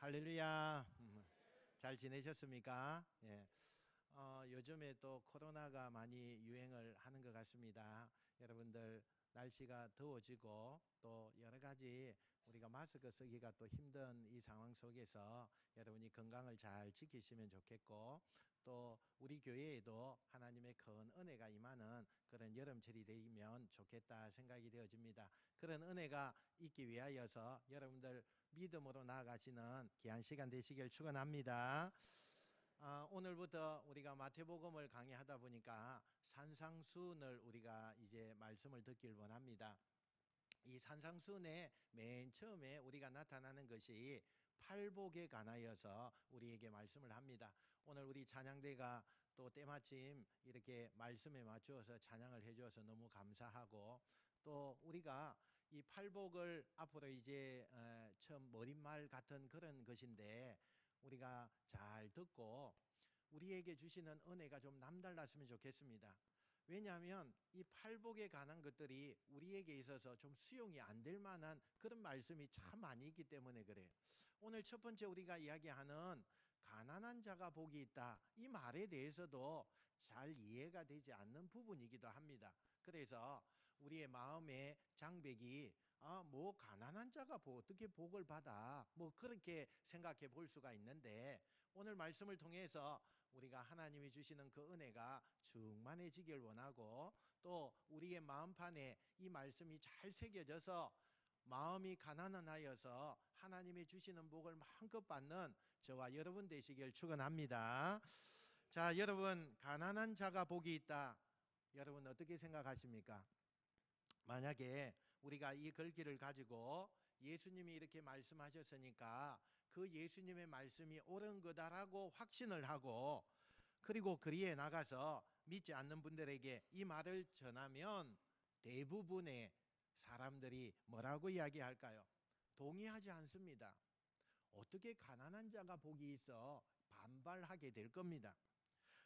할렐루야. 잘 지내셨습니까? 예. 요즘에 또 코로나가 많이 유행을 하는 것 같습니다. 여러분들 날씨가 더워지고 또 여러 가지 우리가 마스크 쓰기가 또 힘든 이 상황 속에서 여러분이 건강을 잘 지키시면 좋겠고, 또 우리 교회에도 하나님의 큰 은혜가 임하는 그런 여름철이 되면 좋겠다 생각이 되어집니다. 그런 은혜가 있기 위하여서 여러분들 믿음으로 나아가시는 귀한 시간 되시길 축원합니다. 오늘부터 우리가 마태복음을 강의하다 보니까 산상수훈을 우리가 이제 말씀을 듣길 원합니다. 이 산상수훈의 맨 처음에 우리가 나타나는 것이 팔복에 관하여서 우리에게 말씀을 합니다. 오늘 우리 찬양대가 또 때마침 이렇게 말씀에 맞추어서 찬양을 해주어서 너무 감사하고, 또 우리가 이 팔복을 앞으로 이제 처음 머릿말 같은 그런 것인데 우리가 잘 듣고 우리에게 주시는 은혜가 좀 남달랐으면 좋겠습니다. 왜냐하면 이 팔복에 관한 것들이 우리에게 있어서 좀 수용이 안 될 만한 그런 말씀이 참 많이 있기 때문에 그래요. 오늘 첫 번째 우리가 이야기하는 가난한 자가 복이 있다, 이 말에 대해서도 잘 이해가 되지 않는 부분이기도 합니다. 그래서 우리의 마음의 장벽이 뭐 가난한 자가 어떻게 복을 받아, 뭐 그렇게 생각해 볼 수가 있는데, 오늘 말씀을 통해서 우리가 하나님이 주시는 그 은혜가 충만해지길 원하고, 또 우리의 마음판에 이 말씀이 잘 새겨져서 마음이 가난한 하여서 하나님이 주시는 복을 마음껏 받는 저와 여러분 되시길 축원합니다. 자, 여러분, 가난한 자가 복이 있다, 여러분 어떻게 생각하십니까? 만약에 우리가 이 글귀를 가지고 예수님이 이렇게 말씀하셨으니까 그 예수님의 말씀이 옳은 거다라고 확신을 하고, 그리고 거리에 나가서 믿지 않는 분들에게 이 말을 전하면 대부분의 사람들이 뭐라고 이야기할까요? 동의하지 않습니다. 어떻게 가난한 자가 복이 있어? 반발하게 될 겁니다.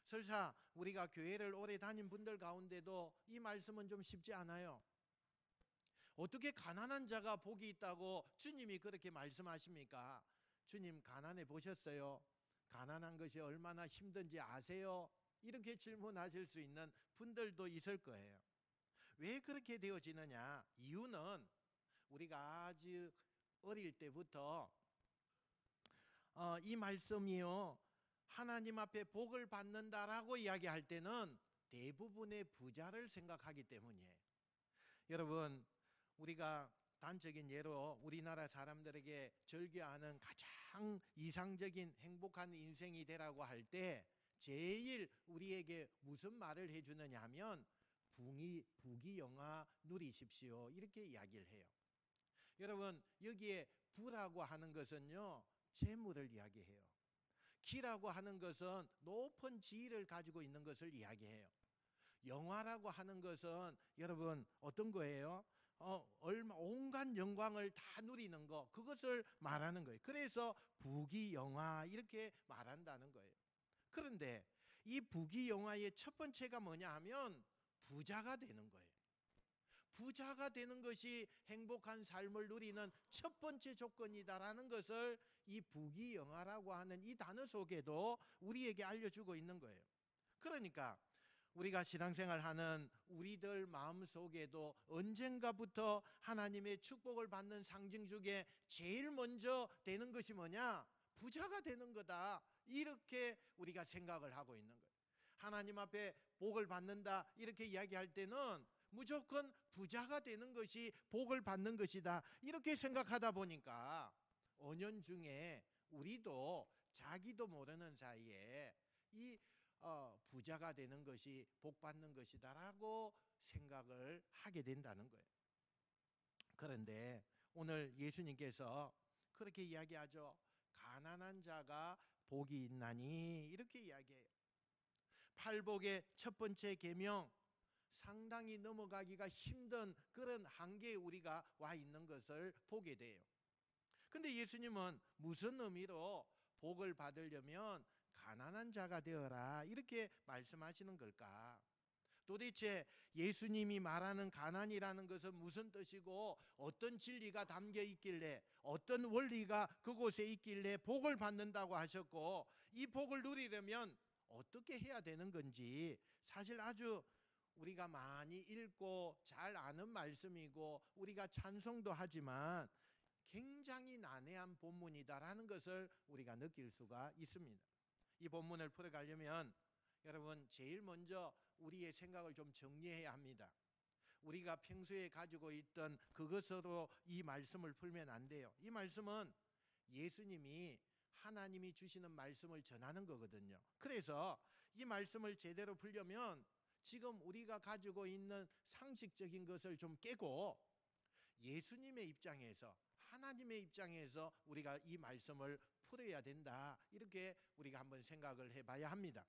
설사 우리가 교회를 오래 다닌 분들 가운데도 이 말씀은 좀 쉽지 않아요. 어떻게 가난한 자가 복이 있다고 주님이 그렇게 말씀하십니까? 주님 가난해 보셨어요? 가난한 것이 얼마나 힘든지 아세요? 이렇게 질문하실 수 있는 분들도 있을 거예요. 왜 그렇게 되어지느냐? 이유는 우리가 아주 어릴 때부터 이 말씀이요, 하나님 앞에 복을 받는다라고 이야기할 때는 대부분의 부자를 생각하기 때문이에요. 여러분, 우리가 단적인 예로 우리나라 사람들에게 절규하는 가장 이상적인 행복한 인생이 되라고 할 때 제일 우리에게 무슨 말을 해주느냐 하면 부귀영화 누리십시오, 이렇게 이야기를 해요. 여러분, 여기에 부라고 하는 것은요, 재물을 이야기해요. 기라고 하는 것은 높은 지위를 가지고 있는 것을 이야기해요. 영화라고 하는 것은 여러분 어떤 거예요? 온갖 영광을 다 누리는 거, 그것을 말하는 거예요. 그래서 부귀영화 이렇게 말한다는 거예요. 그런데 이 부귀영화의 첫 번째가 뭐냐 하면 부자가 되는 거예요. 부자가 되는 것이 행복한 삶을 누리는 첫 번째 조건이다라는 것을 이 부귀영화라고 하는 이 단어 속에도 우리에게 알려주고 있는 거예요. 그러니까 우리가 신앙생활하는 우리들 마음속에도 언젠가부터 하나님의 축복을 받는 상징 중에 제일 먼저 되는 것이 뭐냐? 부자가 되는 거다, 이렇게 우리가 생각을 하고 있는 거예요. 하나님 앞에 복을 받는다 이렇게 이야기할 때는 무조건 부자가 되는 것이 복을 받는 것이다, 이렇게 생각하다 보니까 은연중에 우리도 자기도 모르는 사이에 이 부자가 되는 것이 복 받는 것이다라고 생각을 하게 된다는 거예요. 그런데 오늘 예수님께서 그렇게 이야기하죠. 가난한 자가 복이 있나니, 이렇게 이야기해요. 팔복의 첫 번째 계명, 상당히 넘어가기가 힘든 그런 한계에 우리가 와 있는 것을 보게 돼요. 근데 예수님은 무슨 의미로 복을 받으려면 가난한 자가 되어라 이렇게 말씀하시는 걸까? 도대체 예수님이 말하는 가난이라는 것은 무슨 뜻이고 어떤 진리가 담겨 있길래 어떤 원리가 그곳에 있길래 복을 받는다고 하셨고 이 복을 누리려면 어떻게 해야 되는 건지 사실 아주 우리가 많이 읽고 잘 아는 말씀이고 우리가 찬송도 하지만 굉장히 난해한 본문이다라는 것을 우리가 느낄 수가 있습니다. 이 본문을 풀어가려면 여러분 제일 먼저 우리의 생각을 좀 정리해야 합니다. 우리가 평소에 가지고 있던 그것으로 이 말씀을 풀면 안 돼요. 이 말씀은 예수님이 하나님이 주시는 말씀을 전하는 거거든요. 그래서 이 말씀을 제대로 풀려면 지금 우리가 가지고 있는 상식적인 것을 좀 깨고 예수님의 입장에서 하나님의 입장에서 우리가 이 말씀을 풀어야 된다. 이렇게 우리가 한번 생각을 해봐야 합니다.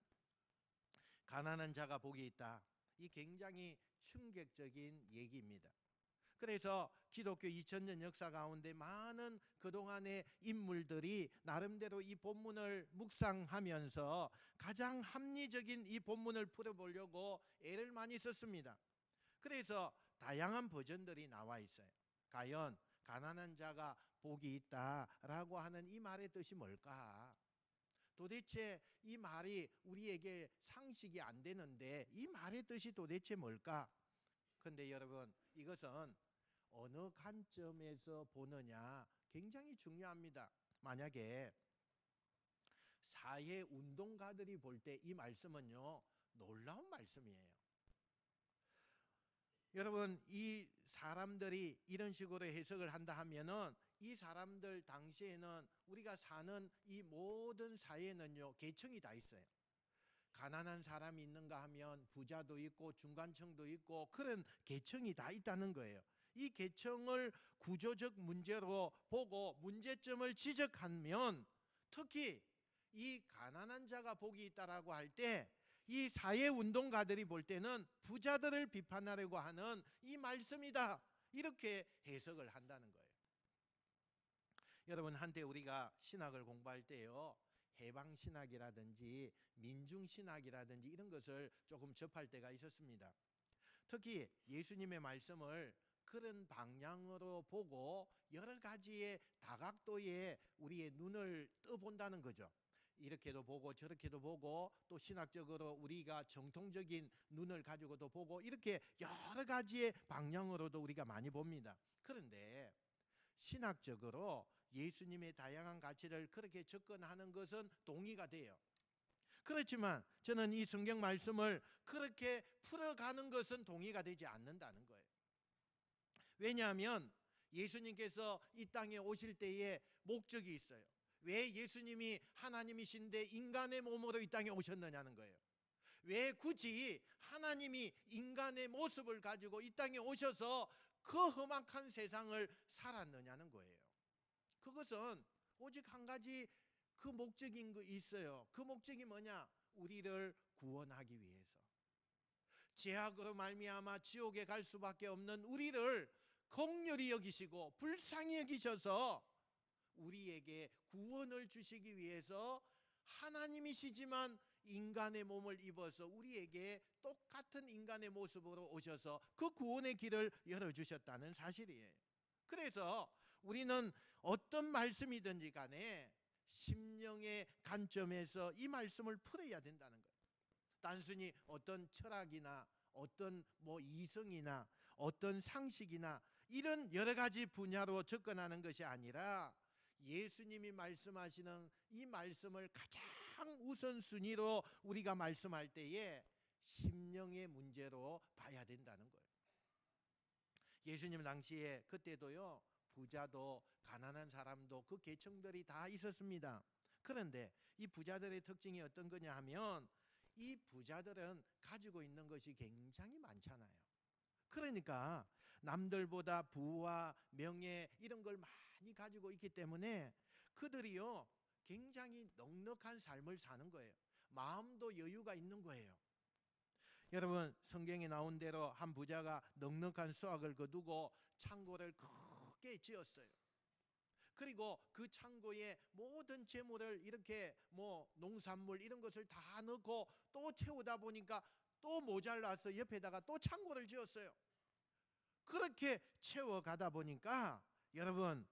가난한 자가 복이 있다. 이 굉장히 충격적인 얘기입니다. 그래서 기독교 2000년 역사 가운데 많은 그동안의 인물들이 나름대로 이 본문을 묵상하면서 가장 합리적인 이 본문을 풀어보려고 애를 많이 썼습니다. 그래서 다양한 버전들이 나와 있어요. 과연 가난한 자가 복이 있다라고 하는 이 말의 뜻이 뭘까? 도대체 이 말이 우리에게 상식이 안 되는데 이 말의 뜻이 도대체 뭘까? 그런데 여러분 이것은 어느 관점에서 보느냐 굉장히 중요합니다. 만약에 사회 운동가들이 볼 때 이 말씀은요 놀라운 말씀이에요. 여러분 이 사람들이 이런 식으로 해석을 한다 하면은 이 사람들 당시에는 우리가 사는 이 모든 사회는요 계층이 다 있어요. 가난한 사람이 있는가 하면 부자도 있고 중간층도 있고 그런 계층이 다 있다는 거예요. 이 계층을 구조적 문제로 보고 문제점을 지적하면 특히 이 가난한 자가 복이 있다라고 할 때 이 사회운동가들이 볼 때는 부자들을 비판하려고 하는 이 말씀이다 이렇게 해석을 한다는 거예요. 여러분 한때 우리가 신학을 공부할 때요 해방신학이라든지 민중신학이라든지 이런 것을 조금 접할 때가 있었습니다. 특히 예수님의 말씀을 그런 방향으로 보고 여러 가지의 다각도에 우리의 눈을 떠본다는 거죠. 이렇게도 보고 저렇게도 보고 또 신학적으로 우리가 정통적인 눈을 가지고도 보고 이렇게 여러 가지의 방향으로도 우리가 많이 봅니다. 그런데 신학적으로 예수님의 다양한 가치를 그렇게 접근하는 것은 동의가 돼요. 그렇지만 저는 이 성경 말씀을 그렇게 풀어가는 것은 동의가 되지 않는다는 거예요. 왜냐하면 예수님께서 이 땅에 오실 때에 목적이 있어요. 왜 예수님이 하나님이신데 인간의 몸으로 이 땅에 오셨느냐는 거예요. 왜 굳이 하나님이 인간의 모습을 가지고 이 땅에 오셔서 그 험악한 세상을 살았느냐는 거예요. 그것은 오직 한 가지 그 목적인 거 있어요. 그 목적이 뭐냐? 우리를 구원하기 위해서. 죄악으로 말미암아 지옥에 갈 수밖에 없는 우리를 긍휼히 여기시고 불쌍히 여기셔서 우리에게 구원을 주시기 위해서 하나님이시지만 인간의 몸을 입어서 우리에게 똑같은 인간의 모습으로 오셔서 그 구원의 길을 열어주셨다는 사실이에요. 그래서 우리는 어떤 말씀이든지 간에 심령의 관점에서 이 말씀을 풀어야 된다는 거예요. 단순히 어떤 철학이나 어떤 이성이나 어떤 상식이나 이런 여러 가지 분야로 접근하는 것이 아니라 예수님이 말씀하시는 이 말씀을 가장 우선순위로 우리가 말씀할 때에 심령의 문제로 봐야 된다는 거예요. 예수님 당시에 그때도요 부자도 가난한 사람도 그 계층들이 다 있었습니다. 그런데 이 부자들의 특징이 어떤 거냐 하면 이 부자들은 가지고 있는 것이 굉장히 많잖아요. 그러니까 남들보다 부와 명예 이런 걸 많이 가지고 있기 때문에 그들이요 굉장히 넉넉한 삶을 사는 거예요. 마음도 여유가 있는 거예요. 여러분 성경에 나온 대로 한 부자가 넉넉한 수확을 거두고 창고를 크게 지었어요. 그리고 그 창고에 모든 재물을 이렇게 농산물 이런 것을 다 넣고 또 채우다 보니까 또 모자라서 옆에다가 또 창고를 지었어요. 그렇게 채워가다 보니까 여러분,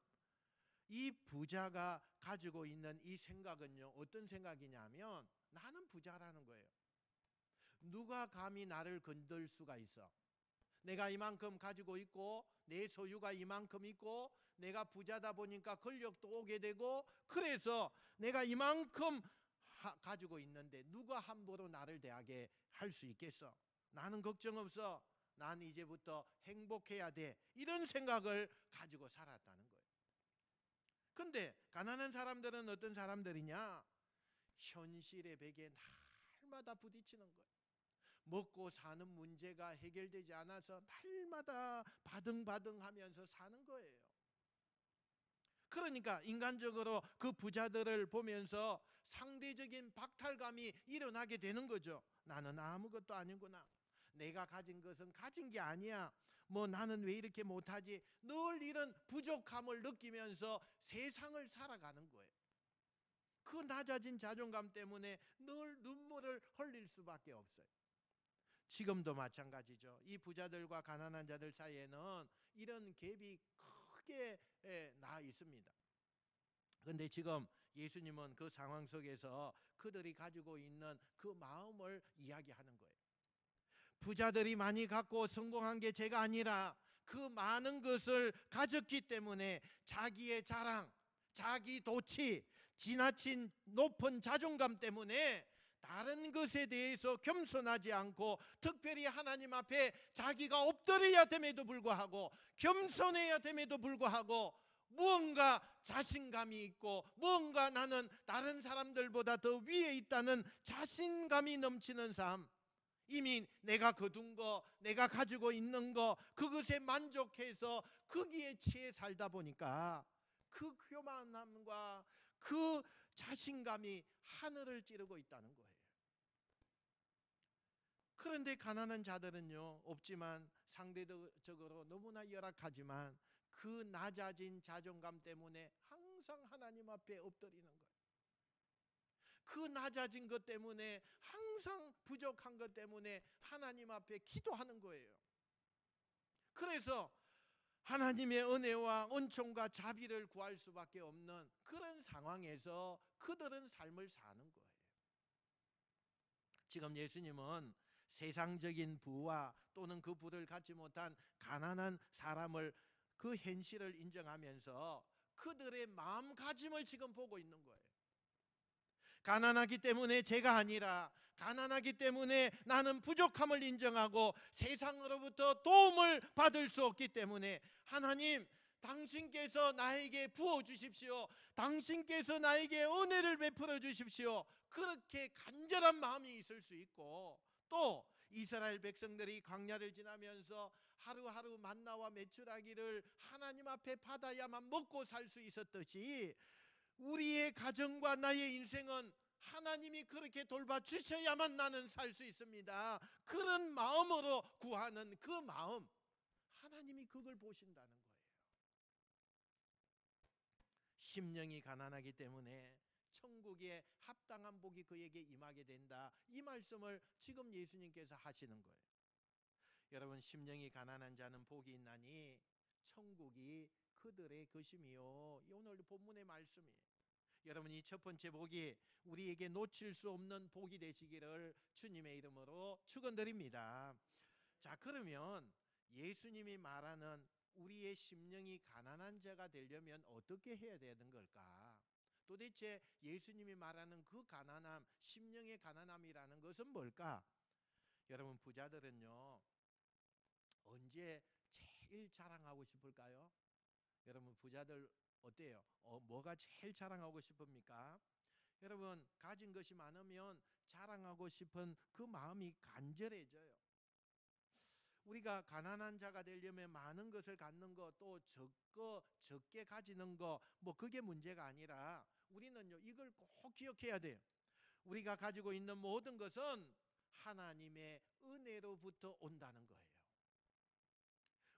이 부자가 가지고 있는 이 생각은요, 어떤 생각이냐면 나는 부자라는 거예요. 누가 감히 나를 건들 수가 있어? 내가 이만큼 가지고 있고 내 소유가 이만큼 있고 내가 부자다 보니까 권력도 오게 되고, 그래서 내가 이만큼 가지고 있는데 누가 함부로 나를 대하게 할 수 있겠어? 나는 걱정 없어. 난 이제부터 행복해야 돼. 이런 생각을 가지고 살았다는 거예요. 근데 가난한 사람들은 어떤 사람들이냐? 현실의 벽에 날마다 부딪히는 거예요. 먹고 사는 문제가 해결되지 않아서 날마다 바등바등하면서 사는 거예요. 그러니까 인간적으로 그 부자들을 보면서 상대적인 박탈감이 일어나게 되는 거죠. 나는 아무것도 아니구나. 내가 가진 것은 가진 게 아니야. 뭐 나는 왜 이렇게 못하지? 늘 이런 부족함을 느끼면서 세상을 살아가는 거예요. 그 낮아진 자존감 때문에 늘 눈물을 흘릴 수밖에 없어요. 지금도 마찬가지죠. 이 부자들과 가난한 자들 사이에는 이런 갭이 크게 나 있습니다. 그런데 지금 예수님은 그 상황 속에서 그들이 가지고 있는 그 마음을 이야기하는 거예요. 부자들이 많이 갖고 성공한 게 죄가 아니라 그 많은 것을 가졌기 때문에 자기의 자랑, 자기 도취, 지나친 높은 자존감 때문에 다른 것에 대해서 겸손하지 않고, 특별히 하나님 앞에 자기가 엎드려야 됨에도 불구하고, 겸손해야 됨에도 불구하고 무언가 자신감이 있고, 무언가 나는 다른 사람들보다 더 위에 있다는 자신감이 넘치는 삶, 이미 내가 거둔 거, 내가 가지고 있는 거, 그것에 만족해서 거기에 취해 살다 보니까 그 교만함과 그 자신감이 하늘을 찌르고 있다는 거예요. 그런데 가난한 자들은요, 없지만 상대적으로 너무나 열악하지만 그 낮아진 자존감 때문에 항상 하나님 앞에 엎드리는 거예요. 그 낮아진 것 때문에, 항상 부족한 것 때문에 하나님 앞에 기도하는 거예요. 그래서 하나님의 은혜와 은총과 자비를 구할 수밖에 없는 그런 상황에서 그들은 삶을 사는 거예요. 지금 예수님은 세상적인 부와 또는 그 부를 갖지 못한 가난한 사람을, 그 현실을 인정하면서 그들의 마음가짐을 지금 보고 있는 거예요. 가난하기 때문에 죄가 아니라, 가난하기 때문에 나는 부족함을 인정하고 세상으로부터 도움을 받을 수 없기 때문에 하나님, 당신께서 나에게 부어주십시오. 당신께서 나에게 은혜를 베풀어 주십시오. 그렇게 간절한 마음이 있을 수 있고, 또 이스라엘 백성들이 광야를 지나면서 하루하루 만나와 메추라기를 하나님 앞에 받아야만 먹고 살 수 있었듯이, 우리의 가정과 나의 인생은 하나님이 그렇게 돌봐주셔야만 나는 살 수 있습니다. 그런 마음으로 구하는 그 마음, 하나님이 그걸 보신다는 거예요. 심령이 가난하기 때문에 천국에 합당한 복이 그에게 임하게 된다. 이 말씀을 지금 예수님께서 하시는 거예요. 여러분, 심령이 가난한 자는 복이 있나니 천국이 그들의 것임이요. 오늘 본문의 말씀이에요. 여러분, 이 첫 번째 복이 우리에게 놓칠 수 없는 복이 되시기를 주님의 이름으로 축원드립니다. 자, 그러면 예수님이 말하는 우리의 심령이 가난한 자가 되려면 어떻게 해야 되는 걸까? 도대체 예수님이 말하는 그 가난함, 심령의 가난함이라는 것은 뭘까? 여러분, 부자들은요, 언제 제일 자랑하고 싶을까요? 여러분, 부자들 어때요? 뭐가 제일 자랑하고 싶습니까? 여러분, 가진 것이 많으면 자랑하고 싶은 그 마음이 간절해져요. 우리가 가난한 자가 되려면 많은 것을 갖는 것, 또 적게 가지는 것, 뭐 그게 문제가 아니라 우리는요, 이걸 꼭 기억해야 돼요. 우리가 가지고 있는 모든 것은 하나님의 은혜로부터 온다는 거예요.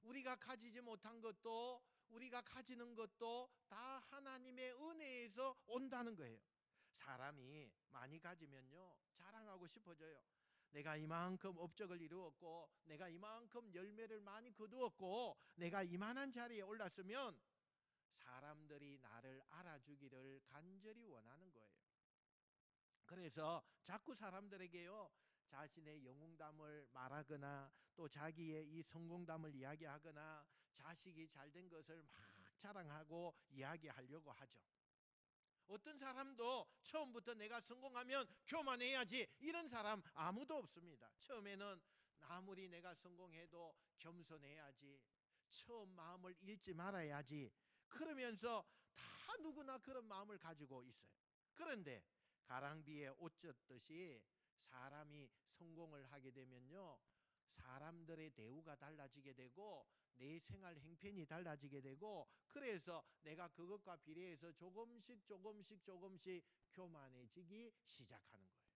우리가 가지지 못한 것도, 우리가 가지는 것도 다 하나님의 은혜에서 온다는 거예요. 사람이 많이 가지면요, 자랑하고 싶어져요. 내가 이만큼 업적을 이루었고 내가 이만큼 열매를 많이 거두었고 내가 이만한 자리에 올랐으면 사람들이 나를 알아주기를 간절히 원하는 거예요. 그래서 자꾸 사람들에게요, 자신의 영웅담을 말하거나 또 자기의 이 성공담을 이야기하거나 자식이 잘된 것을 막 자랑하고 이야기하려고 하죠. 어떤 사람도 처음부터 내가 성공하면 교만해야지 이런 사람 아무도 없습니다. 처음에는 아무리 내가 성공해도 겸손해야지, 처음 마음을 잃지 말아야지, 그러면서 다 누구나 그런 마음을 가지고 있어요. 그런데 가랑비에 옷 젖듯이 사람이 성공을 하게 되면요, 사람들의 대우가 달라지게 되고 내 생활 행편이 달라지게 되고, 그래서 내가 그것과 비례해서 조금씩 교만해지기 시작하는 거예요.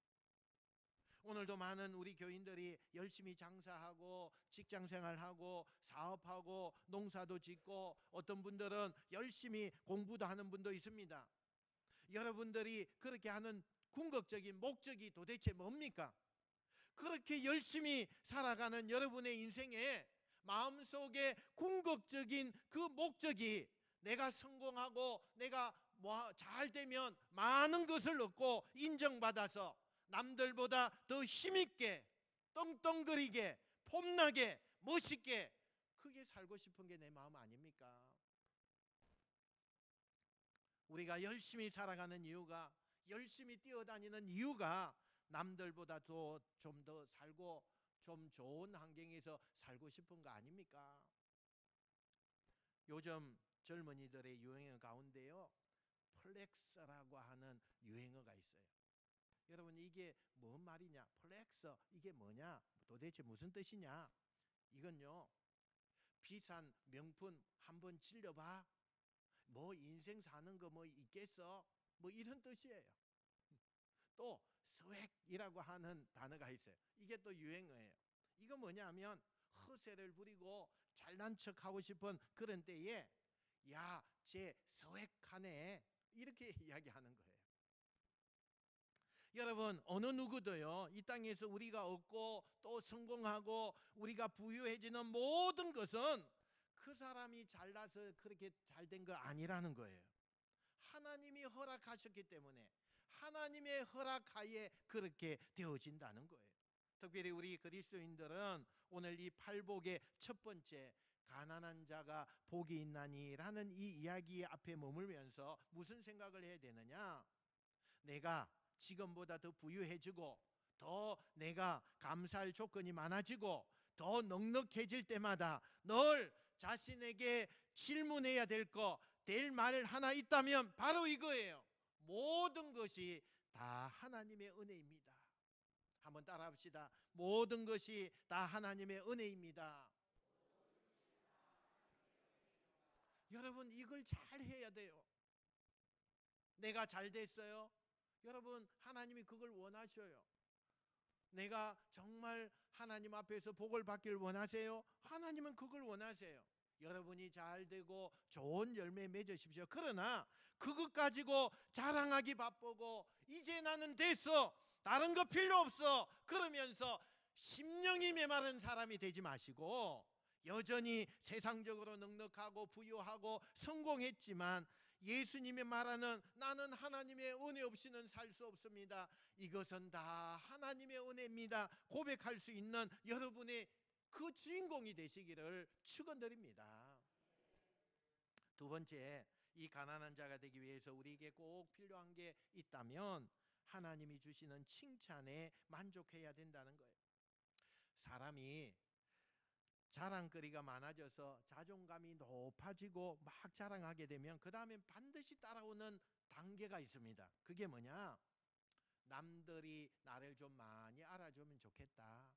오늘도 많은 우리 교인들이 열심히 장사하고 직장생활하고 사업하고 농사도 짓고 어떤 분들은 열심히 공부도 하는 분도 있습니다. 여러분들이 그렇게 하는 궁극적인 목적이 도대체 뭡니까? 그렇게 열심히 살아가는 여러분의 인생에 마음속에 궁극적인 그 목적이 내가 성공하고 내가 잘 되면 많은 것을 얻고 인정받아서 남들보다 더 힘있게 떵떵거리게 폼나게 멋있게 크게 살고 싶은 게 내 마음 아닙니까? 우리가 열심히 살아가는 이유가, 열심히 뛰어다니는 이유가 남들보다도 좀 더 살고 좀 좋은 환경에서 살고 싶은 거 아닙니까? 요즘 젊은이들의 유행어 가운데요, 플렉스라고 하는 유행어가 있어요. 여러분, 이게 뭔 말이냐? 플렉스, 이게 뭐냐? 도대체 무슨 뜻이냐? 이건요, 비싼 명품 한번 질려봐, 뭐 인생 사는 거 뭐 있겠어? 뭐 이런 뜻이에요. 또 스웩이라고 하는 단어가 있어요. 이게 또 유행어예요. 이거 뭐냐면 허세를 부리고 잘난 척하고 싶은 그런 때에 야, 쟤 스웩하네, 이렇게 이야기하는 거예요. 여러분, 어느 누구도요, 이 땅에서 우리가 얻고 또 성공하고 우리가 부유해지는 모든 것은 그 사람이 잘나서 그렇게 잘된 거 아니라는 거예요. 하나님이 허락하셨기 때문에 하나님의 허락하에 그렇게 되어진다는 거예요. 특별히 우리 그리스도인들은 오늘 이 팔복의 첫 번째, 가난한 자가 복이 있나니라는 이 이야기 앞에 머물면서 무슨 생각을 해야 되느냐? 내가 지금보다 더 부유해지고 더 내가 감사할 조건이 많아지고 더 넉넉해질 때마다 늘 자신에게 질문해야 될 말 하나 있다면 바로 이거예요. 모든 것이 다 하나님의 은혜입니다. 한번 따라 합시다. 모든 것이 다 하나님의 은혜입니다. 여러분, 이걸 잘 해야 돼요. 내가 잘 됐어요? 여러분, 하나님이 그걸 원하셔요. 내가 정말 하나님 앞에서 복을 받길 원하세요? 하나님은 그걸 원하세요. 여러분이 잘 되고 좋은 열매 맺으십시오. 그러나 그것 가지고 자랑하기 바쁘고 이제 나는 됐어, 다른 거 필요 없어, 그러면서 심령이 메마른 사람이 되지 마시고, 여전히 세상적으로 넉넉하고 부유하고 성공했지만 예수님이 말하는 나는 하나님의 은혜 없이는 살 수 없습니다, 이것은 다 하나님의 은혜입니다, 고백할 수 있는 여러분의 그 주인공이 되시기를 축원드립니다. 두 번째, 이 가난한 자가 되기 위해서 우리에게 꼭 필요한 게 있다면 하나님이 주시는 칭찬에 만족해야 된다는 거예요. 사람이 자랑거리가 많아져서 자존감이 높아지고 막 자랑하게 되면 그 다음에 반드시 따라오는 단계가 있습니다. 그게 뭐냐? 남들이 나를 좀 많이 알아주면 좋겠다,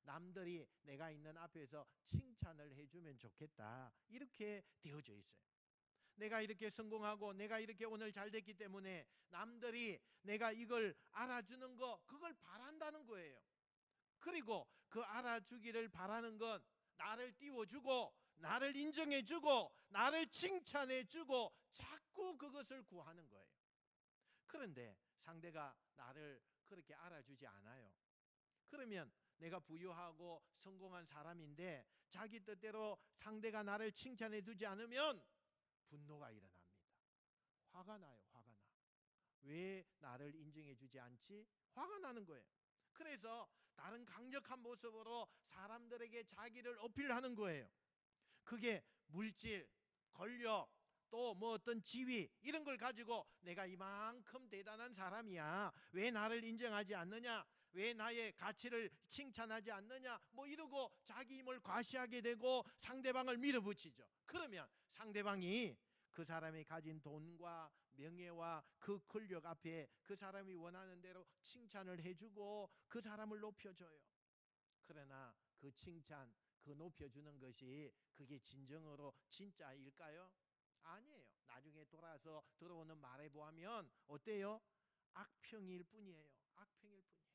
남들이 내가 있는 앞에서 칭찬을 해주면 좋겠다, 이렇게 되어져 있어요. 내가 이렇게 성공하고 내가 이렇게 오늘 잘 됐기 때문에 남들이 내가 이걸 알아주는 거, 그걸 바란다는 거예요. 그리고 그 알아주기를 바라는 건 나를 띄워주고 나를 인정해주고 나를 칭찬해주고 자꾸 그것을 구하는 거예요. 그런데 상대가 나를 그렇게 알아주지 않아요. 그러면 내가 부유하고 성공한 사람인데 자기 뜻대로 상대가 나를 칭찬해 주지 않으면 분노가 일어납니다. 화가 나요. 화가 나. 왜 나를 인정해 주지 않지? 화가 나는 거예요. 그래서 다른 강력한 모습으로 사람들에게 자기를 어필하는 거예요. 그게 물질, 권력, 또 뭐 어떤 지위 이런 걸 가지고 내가 이만큼 대단한 사람이야, 왜 나를 인정하지 않느냐, 왜 나의 가치를 칭찬하지 않느냐, 뭐 이러고 자기 힘을 과시하게 되고 상대방을 밀어붙이죠. 그러면 상대방이 그 사람이 가진 돈과 명예와 그 권력 앞에 그 사람이 원하는 대로 칭찬을 해주고 그 사람을 높여줘요. 그러나 그 칭찬, 그 높여주는 것이 그게 진정으로 진짜일까요? 아니에요. 나중에 돌아서 들어오는 말에 보면 어때요? 악평일 뿐이에요. 악평일 뿐이에요.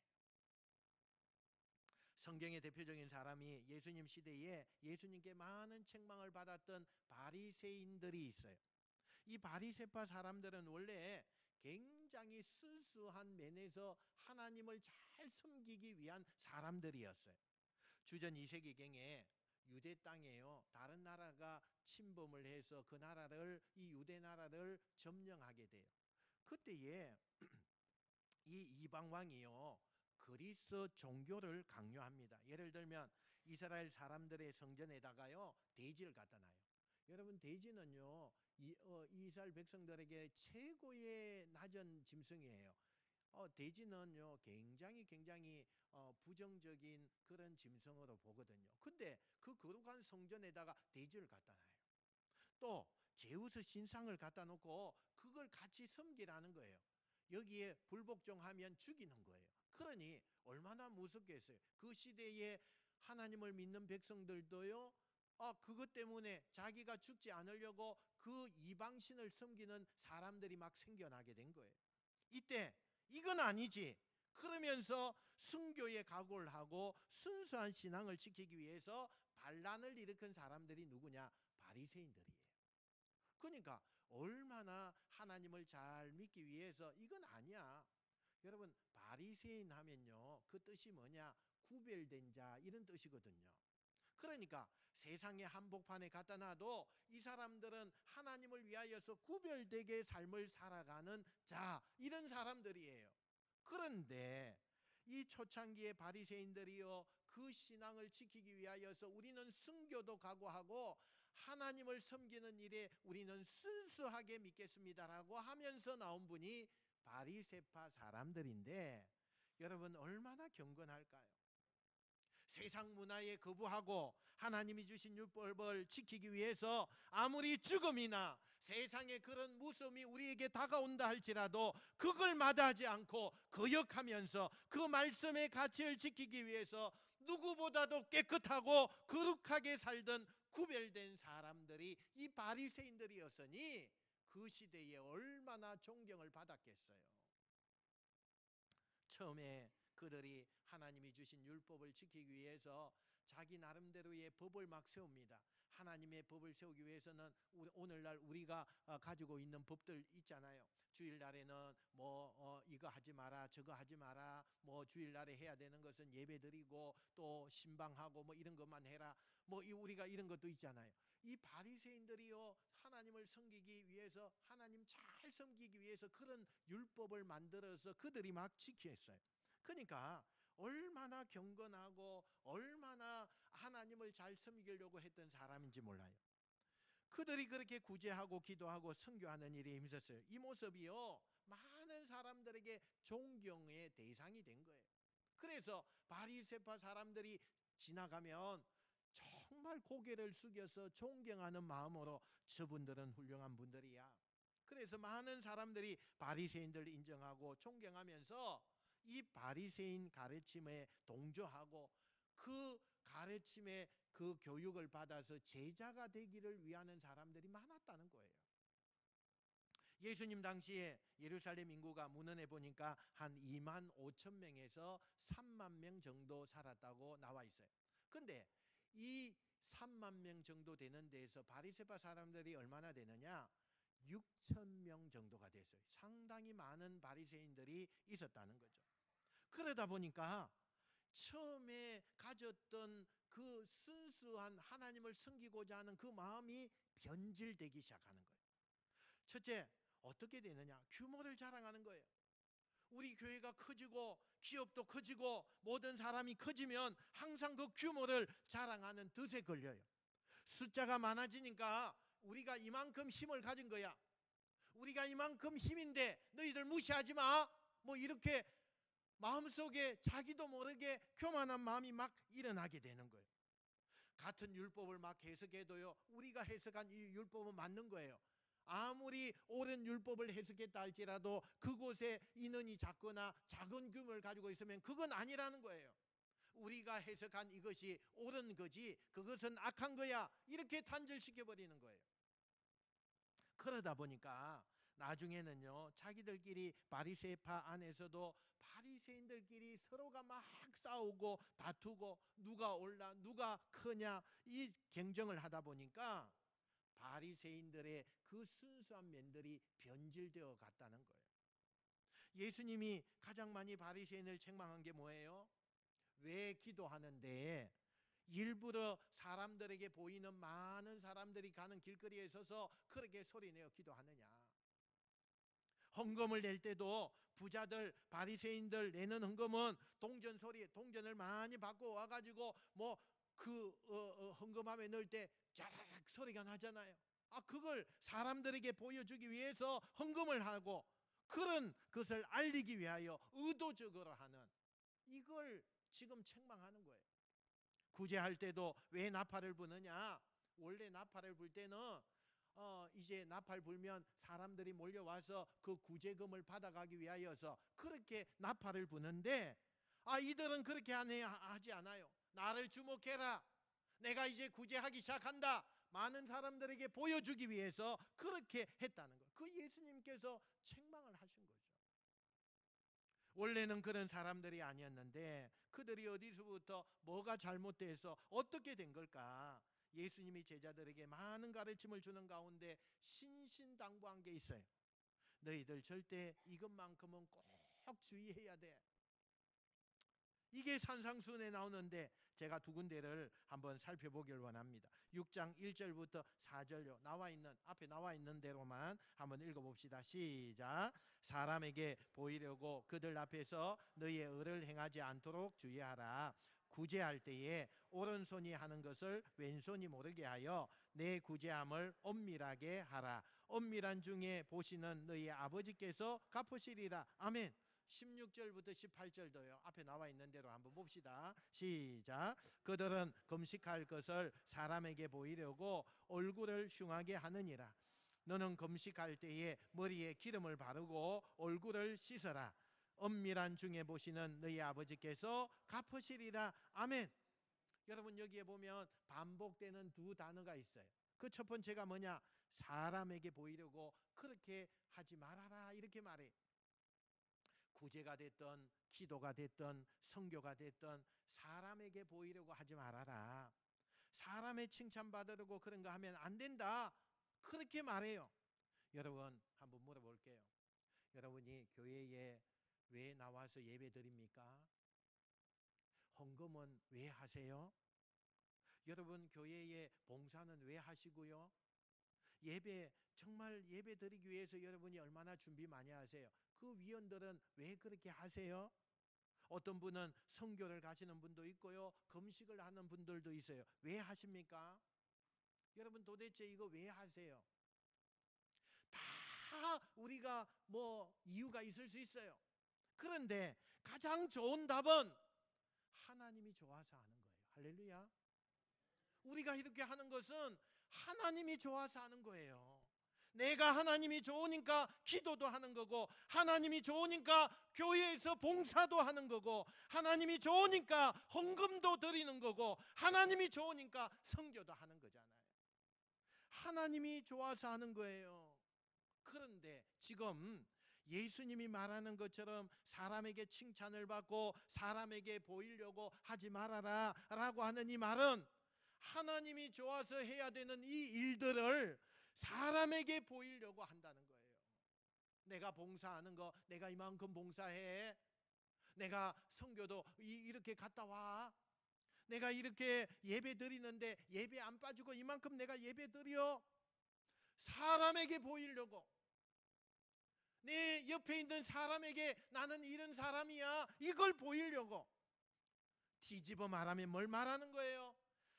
성경의 대표적인 사람이 예수님 시대에 예수님께 많은 책망을 받았던 바리새인들이 있어요. 이 바리새파 사람들은 원래 굉장히 순수한 면에서 하나님을 잘 섬기기 위한 사람들이었어요. 주전 2세기경에 유대 땅에요, 다른 나라가 침범을 해서 그 나라를, 이 유대 나라를 점령하게 돼요. 그때에 이 이방 왕이요, 그리스 종교를 강요합니다. 예를 들면 이스라엘 사람들의 성전에다가요 돼지를 갖다 놔요. 여러분, 돼지는요 이스라엘 백성들에게 최고의 낮은 짐승이에요. 돼지는요 굉장히 부정적인 그런 짐승으로 보거든요. 근데 그 거룩한 성전에다가 돼지를 갖다 놔요. 또 제우스 신상을 갖다 놓고 그걸 같이 섬기라는 거예요. 여기에 불복종하면 죽이는 거예요. 그러니 얼마나 무섭겠어요. 그 시대에 하나님을 믿는 백성들도요, 그것 때문에 자기가 죽지 않으려고 그 이방신을 섬기는 사람들이 막 생겨나게 된 거예요. 이때 이건 아니지 그러면서 순교에 각오를 하고 순수한 신앙을 지키기 위해서 반란을 일으킨 사람들이 누구냐? 바리새인들이에요. 그러니까 얼마나 하나님을 잘 믿기 위해서 이건 아니야. 여러분, 바리새인 하면요 그 뜻이 뭐냐? 구별된 자, 이런 뜻이거든요. 그러니까 세상의 한복판에 갖다 놔도 이 사람들은 하나님을 위하여서 구별되게 삶을 살아가는 자, 이런 사람들이에요. 그런데 이 초창기의 바리새인들이요, 그 신앙을 지키기 위하여서 우리는 순교도 각오하고 하나님을 섬기는 일에 우리는 순수하게 믿겠습니다라고 하면서 나온 분이 바리새파 사람들인데, 여러분 얼마나 경건할까요? 세상 문화에 거부하고 하나님이 주신 율법을 지키기 위해서 아무리 죽음이나 세상의 그런 무서움이 우리에게 다가온다 할지라도 그걸 마다하지 않고 거역하면서 그 말씀의 가치를 지키기 위해서 누구보다도 깨끗하고 거룩하게 살던 구별된 사람들이 이 바리새인들이었으니 그 시대에 얼마나 존경을 받았겠어요. 처음에 그들이 하나님이 주신 율법을 지키기 위해서 자기 나름대로의 법을 막 세웁니다. 하나님의 법을 세우기 위해서는 오늘날 우리가 가지고 있는 법들 있잖아요. 주일날에는 이거 하지 마라, 저거 하지 마라, 주일날에 해야 되는 것은 예배드리고 또 신방하고 이런 것만 해라, 우리가 이런 것도 있잖아요. 이 바리새인들이요, 하나님을 섬기기 위해서, 하나님 잘 섬기기 위해서 그런 율법을 만들어서 그들이 막 지켰어요. 그러니까 얼마나 경건하고 얼마나 하나님을 잘 섬기려고 했던 사람인지 몰라요. 그들이 그렇게 구제하고 기도하고 선교하는 일에 힘썼어요. 이 모습이요, 많은 사람들에게 존경의 대상이 된 거예요. 그래서 바리새파 사람들이 지나가면 정말 고개를 숙여서 존경하는 마음으로 저분들은 훌륭한 분들이야. 그래서 많은 사람들이 바리새인들을 인정하고 존경하면서 이 바리새인 가르침에 동조하고 그 가르침에 그 교육을 받아서 제자가 되기를 위하는 사람들이 많았다는 거예요. 예수님 당시에 예루살렘 인구가 문헌에 보니까 한 2만 5천 명에서 3만 명 정도 살았다고 나와 있어요. 근데 이 3만 명 정도 되는 데에서 바리새파 사람들이 얼마나 되느냐? 6천 명 정도가 됐어요. 상당히 많은 바리새인들이 있었다는 거죠. 그러다 보니까 처음에 가졌던 그 순수한 하나님을 섬기고자 하는 그 마음이 변질되기 시작하는 거예요. 첫째, 어떻게 되느냐? 규모를 자랑하는 거예요. 우리 교회가 커지고 기업도 커지고 모든 사람이 커지면 항상 그 규모를 자랑하는 덫에 걸려요. 숫자가 많아지니까 우리가 이만큼 힘을 가진 거야. 우리가 이만큼 힘인데 너희들 무시하지 마. 뭐 이렇게 마음속에 자기도 모르게 교만한 마음이 막 일어나게 되는 거예요. 같은 율법을 막 해석해도요, 우리가 해석한 이 율법은 맞는 거예요. 아무리 옳은 율법을 해석했다 할지라도 그곳에 인원이 작거나 작은 규모를 가지고 있으면 그건 아니라는 거예요. 우리가 해석한 이것이 옳은 거지 그것은 악한 거야, 이렇게 단절시켜버리는 거예요. 그러다 보니까 나중에는요, 자기들끼리 바리새파 안에서도 바리새인들끼리 서로가 막 싸우고 다투고 누가 옳나 누가 크냐 이 경쟁을 하다 보니까 바리새인들의 그 순수한 면들이 변질되어 갔다는 거예요. 예수님이 가장 많이 바리새인을 책망한 게 뭐예요? 왜 기도하는데 일부러 사람들에게 보이는 많은 사람들이 가는 길거리에 서서 그렇게 소리내어 기도하느냐? 헌금을 낼 때도 부자들 바리새인들 내는 헌금은 동전 소리, 동전을 많이 받고 와가지고 뭐 헌금함에 넣을 때 짜락 소리가 나잖아요. 그걸 사람들에게 보여주기 위해서 헌금을 하고 그런 것을 알리기 위하여 의도적으로 하는, 이걸 지금 책망하는 거예요. 구제할 때도 왜 나팔을 부느냐? 원래 나팔을 불 때는 이제 나팔 불면 사람들이 몰려와서 그 구제금을 받아가기 위하여서 그렇게 나팔을 부는데, 이들은 그렇게 하지 않아요. 나를 주목해라, 내가 이제 구제하기 시작한다, 많은 사람들에게 보여주기 위해서 그렇게 했다는 거예요. 그 예수님께서 책망을 하신 거죠. 원래는 그런 사람들이 아니었는데 그들이 어디서부터 뭐가 잘못돼서 어떻게 된 걸까? 예수님이 제자들에게 많은 가르침을 주는 가운데 신신당부한 게 있어요. 너희들 절대 이것만큼은 꼭 주의해야 돼. 이게 산상수훈에 나오는데 제가 두 군데를 한번 살펴보길 원합니다. 6장 1절부터 4절요. 앞에 나와 있는 대로만 한번 읽어봅시다. 시작. 사람에게 보이려고 그들 앞에서 너희의 의를 행하지 않도록 주의하라. 구제할 때에 오른손이 하는 것을 왼손이 모르게 하여 내 구제함을 엄밀하게 하라. 엄밀한 중에 보시는 너희 아버지께서 갚으시리라. 아멘. 16절부터 18절도요. 앞에 나와 있는 대로 한번 봅시다. 시작. 그들은 금식할 것을 사람에게 보이려고 얼굴을 흉하게 하느니라. 너는 금식할 때에 머리에 기름을 바르고 얼굴을 씻어라. 엄밀한 중에 보시는 너희 아버지께서 갚으시리라. 아멘. 여러분, 여기에 보면 반복되는 두 단어가 있어요. 그 첫 번째가 뭐냐? 사람에게 보이려고 그렇게 하지 말아라, 이렇게 말해요. 구제가 됐던 기도가 됐던 선교가 됐던 사람에게 보이려고 하지 말아라. 사람의 칭찬받으려고 그런 거 하면 안 된다, 그렇게 말해요. 여러분, 한번 물어볼게요. 여러분이 교회에 왜 나와서 예배 드립니까? 헌금은 왜 하세요? 여러분, 교회에 봉사는 왜 하시고요? 정말 예배 드리기 위해서 여러분이 얼마나 준비 많이 하세요? 그 위원들은 왜 그렇게 하세요? 어떤 분은 선교를 가시는 분도 있고요, 금식을 하는 분들도 있어요. 왜 하십니까? 여러분, 도대체 이거 왜 하세요? 다 우리가 뭐 이유가 있을 수 있어요. 그런데 가장 좋은 답은 하나님이 좋아서 하는 거예요. 할렐루야. 우리가 이렇게 하는 것은 하나님이 좋아서 하는 거예요. 내가 하나님이 좋으니까 기도도 하는 거고, 하나님이 좋으니까 교회에서 봉사도 하는 거고, 하나님이 좋으니까 헌금도 드리는 거고, 하나님이 좋으니까 선교도 하는 거잖아요. 하나님이 좋아서 하는 거예요. 그런데 지금 예수님이 말하는 것처럼 사람에게 칭찬을 받고 사람에게 보이려고 하지 말아라 라고 하는 이 말은 하나님이 좋아서 해야 되는 이 일들을 사람에게 보이려고 한다는 거예요. 내가 봉사하는 거, 내가 이만큼 봉사해, 내가 선교도 이렇게 갔다 와. 내가 이렇게 예배 드리는데 예배 안 빠지고 이만큼 내가 예배 드려. 사람에게 보이려고, 내 옆에 있는 사람에게 나는 이런 사람이야, 이걸 보이려고 뒤집어 말하면 뭘 말하는 거예요?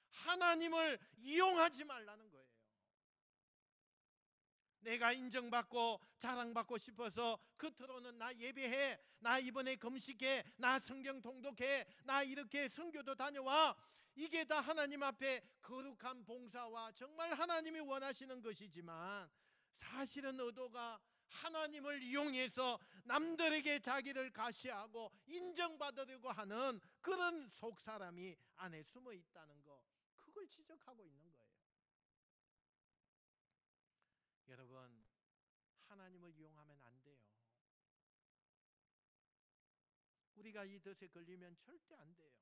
하나님을 이용하지 말라는 거예요. 내가 인정받고 자랑받고 싶어서 겉으로는 나 예배해, 나 이번에 금식해, 나 성경 통독해, 나 이렇게 선교도 다녀와. 이게 다 하나님 앞에 거룩한 봉사와 정말 하나님이 원하시는 것이지만, 사실은 의도가 하나님을 이용해서 남들에게 자기를 가시하고 인정받으려고 하는 그런 속사람이 안에 숨어 있다는 거, 그걸 지적하고 있는 거예요. 여러분, 하나님을 이용하면 안 돼요. 우리가 이 덫에 걸리면 절대 안 돼요.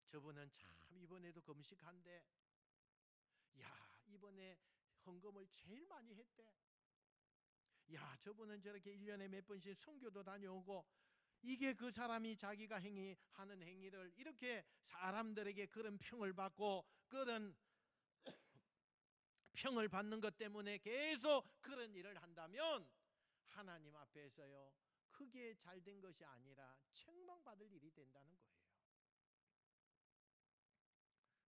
저분은 참 이번에도 금식한데, 야, 이번에 헌금을 제일 많이 했대. 야, 저분은 저렇게 1년에 몇 번씩 선교도 다녀오고, 이게 그 사람이 자기가 하는 행위를 이렇게 사람들에게 그런 평을 받고, 그런 평을 받는 것 때문에 계속 그런 일을 한다면 하나님 앞에서요, 크게 잘된 것이 아니라 책망받을 일이 된다는 거예요.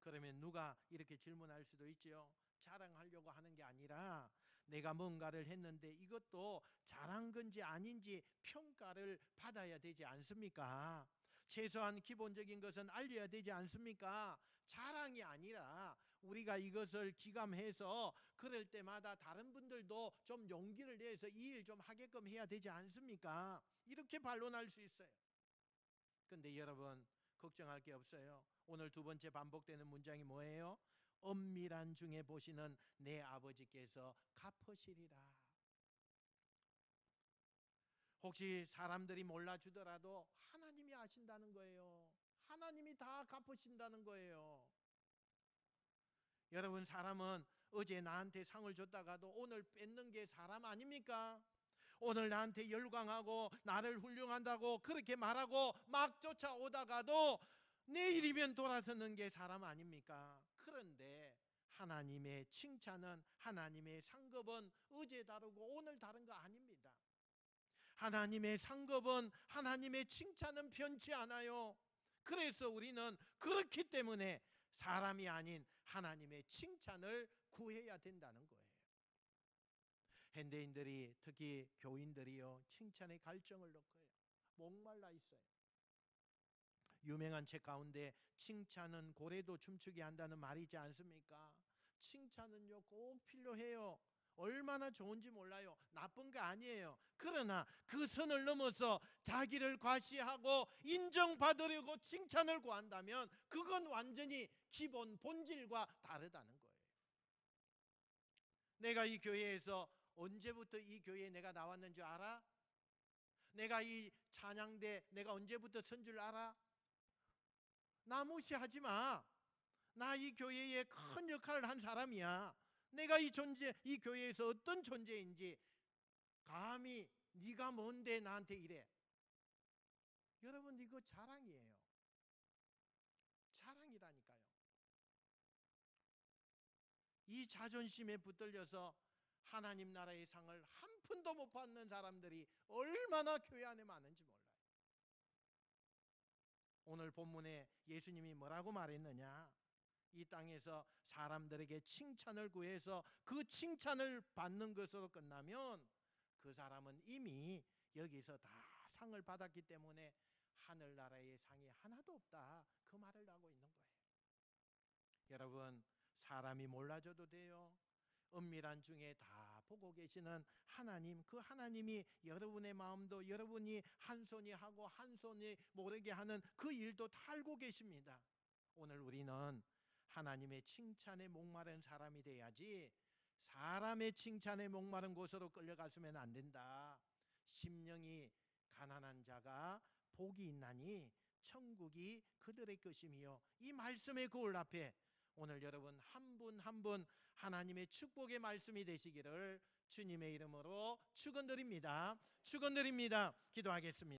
그러면 누가 이렇게 질문할 수도 있죠. 자랑하려고 하는 게 아니라 내가 뭔가를 했는데 이것도 잘한 건지 아닌지 평가를 받아야 되지 않습니까? 최소한 기본적인 것은 알려야 되지 않습니까? 자랑이 아니라 우리가 이것을 기감해서 그럴 때마다 다른 분들도 좀 용기를 내서 이 일 좀 하게끔 해야 되지 않습니까? 이렇게 반론할 수 있어요. 근데 여러분, 걱정할 게 없어요. 오늘 두 번째 반복되는 문장이 뭐예요? 엄밀한 중에 보시는 내 아버지께서 갚으시리라. 혹시 사람들이 몰라주더라도 하나님이 아신다는 거예요. 하나님이 다 갚으신다는 거예요. 여러분, 사람은 어제 나한테 상을 줬다가도 오늘 뺏는 게 사람 아닙니까? 오늘 나한테 열광하고 나를 훌륭한다고 그렇게 말하고 막 쫓아오다가도 내일이면 돌아서는 게 사람 아닙니까? 그런데 하나님의 칭찬은, 하나님의 상급은 어제 다르고 오늘 다른 거 아닙니다. 하나님의 상급은, 하나님의 칭찬은 변치 않아요. 그래서 우리는 그렇기 때문에 사람이 아닌 하나님의 칭찬을 구해야 된다는 거예요. 현대인들이, 특히 교인들이요, 칭찬의 갈증을 넣고요, 목말라 있어요. 유명한 책 가운데 칭찬은 고래도 춤추게 한다는 말이 있지 않습니까? 칭찬은요 꼭 필요해요. 얼마나 좋은지 몰라요. 나쁜 거 아니에요. 그러나 그 선을 넘어서 자기를 과시하고 인정받으려고 칭찬을 구한다면 그건 완전히 기본 본질과 다르다는 거예요. 내가 이 교회에서 언제부터 이 교회에 내가 나왔는 줄 알아? 내가 이 찬양대 내가 언제부터 선 줄 알아? 나 무시하지 마. 나 이 교회에 큰 역할을 한 사람이야. 내가 이 교회에서 어떤 존재인지 감히 네가 뭔데 나한테 이래. 여러분, 이거 자랑이에요. 자랑이라니까요. 이 자존심에 붙들려서 하나님 나라의 상을 한 푼도 못 받는 사람들이 얼마나 교회 안에 많은지 몰라요. 오늘 본문에 예수님이 뭐라고 말했느냐? 이 땅에서 사람들에게 칭찬을 구해서 그 칭찬을 받는 것으로 끝나면 그 사람은 이미 여기서 다 상을 받았기 때문에 하늘나라의 상이 하나도 없다, 그 말을 하고 있는 거예요. 여러분, 사람이 몰라줘도 돼요. 은밀한 중에 다 보고 계시는 하나님, 그 하나님이 여러분의 마음도 여러분이 한 손이 하고 한 손이 모르게 하는 그 일도 다 알고 계십니다. 오늘 우리는 하나님의 칭찬에 목마른 사람이 돼야지 사람의 칭찬에 목마른 곳으로 끌려갔으면 안 된다. 심령이 가난한 자가 복이 있나니 천국이 그들의 것이며, 이 말씀의 거울 앞에 오늘 여러분 한 분 한 분 하나님의 축복의 말씀이 되시기를 주님의 이름으로 축원드립니다. 축원드립니다. 기도하겠습니다.